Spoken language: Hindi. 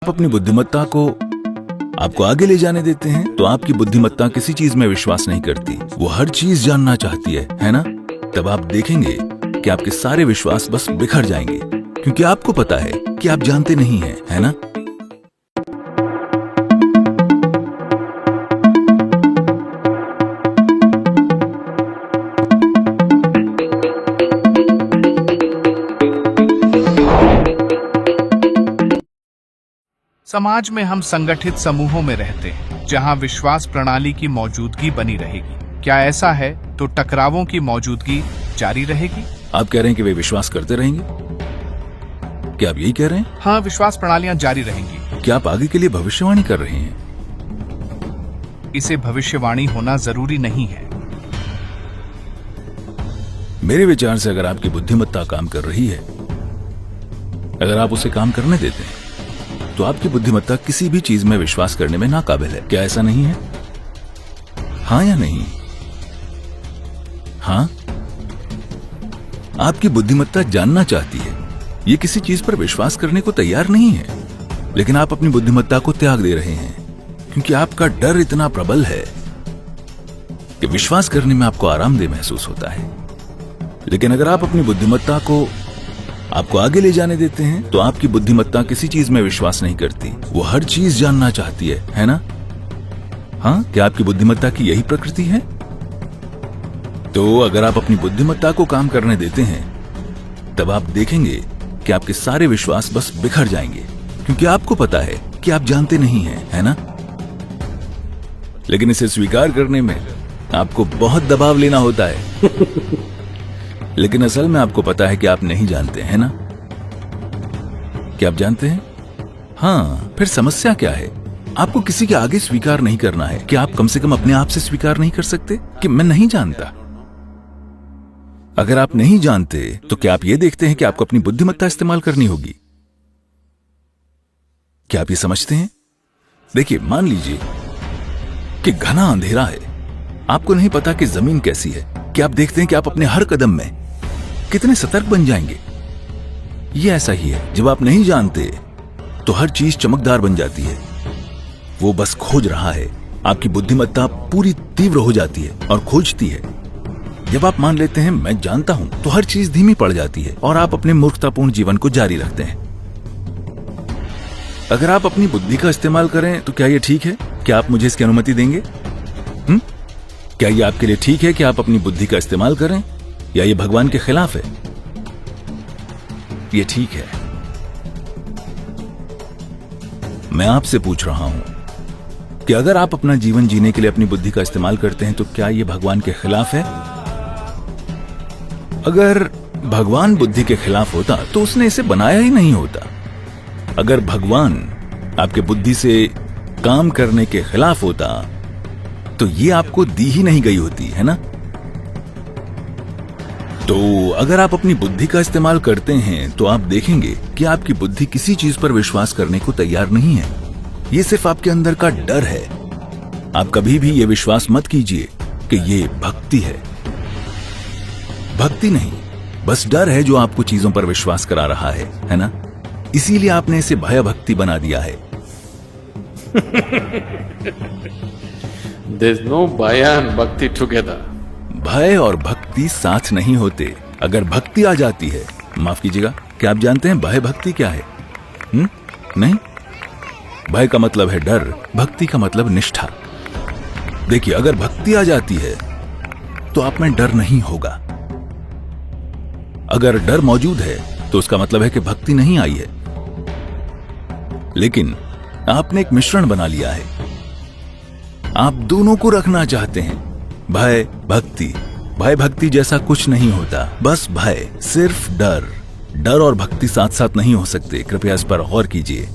आप अपनी बुद्धिमत्ता को आपको आगे ले जाने देते हैं तो आपकी बुद्धिमत्ता किसी चीज में विश्वास नहीं करती, वो हर चीज जानना चाहती है ना? तब आप देखेंगे कि आपके सारे विश्वास बस बिखर जाएंगे, क्योंकि आपको पता है कि आप जानते नहीं हैं, है ना? समाज में हम संगठित समूहों में रहते हैं जहां विश्वास प्रणाली की मौजूदगी बनी रहेगी। क्या ऐसा है तो टकरावों की मौजूदगी जारी रहेगी? आप कह रहे हैं कि वे विश्वास करते रहेंगे? क्या आप यही कह रहे हैं? हाँ, विश्वास प्रणालियां जारी रहेंगी। क्या आप आगे के लिए भविष्यवाणी कर रहे हैं? इसे भविष्यवाणी होना जरूरी नहीं है। मेरे विचार से अगर आपकी बुद्धिमत्ता काम कर रही है, अगर आप उसे काम करने देते हैं, तो आपकी बुद्धिमत्ता किसी भी चीज में विश्वास करने में नाकाबिल है। क्या ऐसा नहीं है? हाँ या नहीं? हाँ, आपकी बुद्धिमत्ता जानना चाहती है, ये किसी चीज पर विश्वास करने को तैयार नहीं है, लेकिन आप अपनी बुद्धिमत्ता को त्याग दे रहे हैं क्योंकि आपका डर इतना प्रबल है कि विश्वास करने में आपको आरामदेह महसूस होता है। लेकिन अगर आप अपनी बुद्धिमत्ता को आपको आगे ले जाने देते हैं तो आपकी बुद्धिमत्ता किसी चीज में विश्वास नहीं करती, वो हर चीज जानना चाहती है ना? हाँ, क्या आपकी बुद्धिमत्ता की यही प्रकृति है? तो अगर आप अपनी बुद्धिमत्ता को काम करने देते हैं तब आप देखेंगे कि आपके सारे विश्वास बस बिखर जाएंगे, क्योंकि आपको पता है कि आप जानते नहीं हैं, है ना? लेकिन इसे स्वीकार करने में आपको बहुत दबाव लेना होता है। लेकिन असल में आपको पता है कि आप नहीं जानते, है ना? क्या आप जानते हैं? हाँ, फिर समस्या क्या है? आपको किसी के आगे स्वीकार नहीं करना है। क्या आप कम से कम अपने आप से स्वीकार नहीं कर सकते कि मैं नहीं जानता? अगर आप नहीं जानते तो क्या आप ये देखते हैं कि आपको अपनी बुद्धिमत्ता इस्तेमाल करनी होगी? क्या आप ये समझते हैं? देखिए, मान लीजिए कि घना अंधेरा है, आपको नहीं पता कि जमीन कैसी है। क्या आप देखते हैं कि आप अपने हर कदम में कितने सतर्क बन जाएंगे? ये ऐसा ही है, जब आप नहीं जानते तो हर चीज चमकदार बन जाती है, वो बस खोज रहा है। आपकी बुद्धिमत्ता पूरी तीव्र हो जाती है और खोजती है। जब आप मान लेते हैं मैं जानता हूं, तो हर चीज धीमी पड़ जाती है और आप अपने मूर्खतापूर्ण जीवन को जारी रखते हैं। अगर आप अपनी बुद्धि का इस्तेमाल करें तो क्या यह ठीक है? क्या आप मुझे इसकी अनुमति देंगे? क्या यह आपके लिए ठीक है कि आप अपनी बुद्धि का इस्तेमाल करें, या यह भगवान के खिलाफ है? यह ठीक है। मैं आपसे पूछ रहा हूं कि अगर आप अपना जीवन जीने के लिए अपनी बुद्धि का इस्तेमाल करते हैं तो क्या यह भगवान के खिलाफ है? अगर भगवान बुद्धि के खिलाफ होता तो उसने इसे बनाया ही नहीं होता। अगर भगवान आपके बुद्धि से काम करने के खिलाफ होता तो ये आपको दी ही नहीं गई होती, है ना? तो अगर आप अपनी बुद्धि का इस्तेमाल करते हैं तो आप देखेंगे कि आपकी बुद्धि किसी चीज पर विश्वास करने को तैयार नहीं है। ये सिर्फ आपके अंदर का डर है। आप कभी भी ये विश्वास मत कीजिए कि ये भक्ति है। भक्ति नहीं, बस डर है जो आपको चीजों पर विश्वास करा रहा है ना? इसीलिए आपने इसे भय भक्ति बना दिया है। There's no Bhaya and Bhakti together. भय और भक्ति साथ नहीं होते। अगर भक्ति आ जाती है, माफ कीजिएगा, क्या आप जानते हैं भय भक्ति क्या है? नहीं। भय का मतलब है डर, भक्ति का मतलब निष्ठा। देखिए, अगर भक्ति आ जाती है तो आप में डर नहीं होगा। अगर डर मौजूद है तो उसका मतलब है कि भक्ति नहीं आई है। लेकिन आपने एक मिश्रण बना लिया है। आप दोनों को रखना चाहते हैं, भय भक्ति। भय भक्ति जैसा कुछ नहीं होता, बस भय, सिर्फ डर। डर और भक्ति साथ साथ नहीं हो सकते। कृपया इस पर गौर कीजिए।